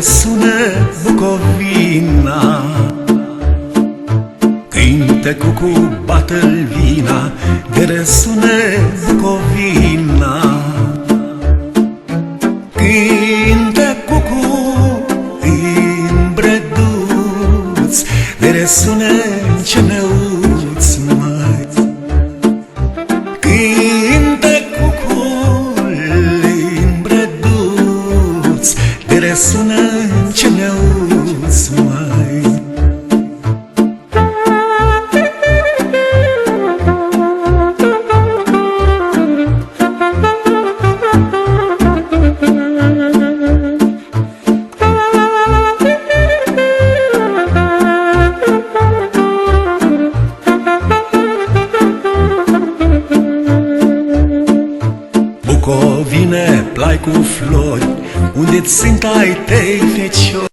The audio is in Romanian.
răsună Bucovina. Cântă cucu, bată-l vina, de răsună Bucovina. Cântă cucu în brăduț, de răsună Cernăuț, măi. Cântă cucul în brăduț, de răsună Cernăuț, măi. Bucovine, plai cu flori, unde-ți sunt ai tăi feciori.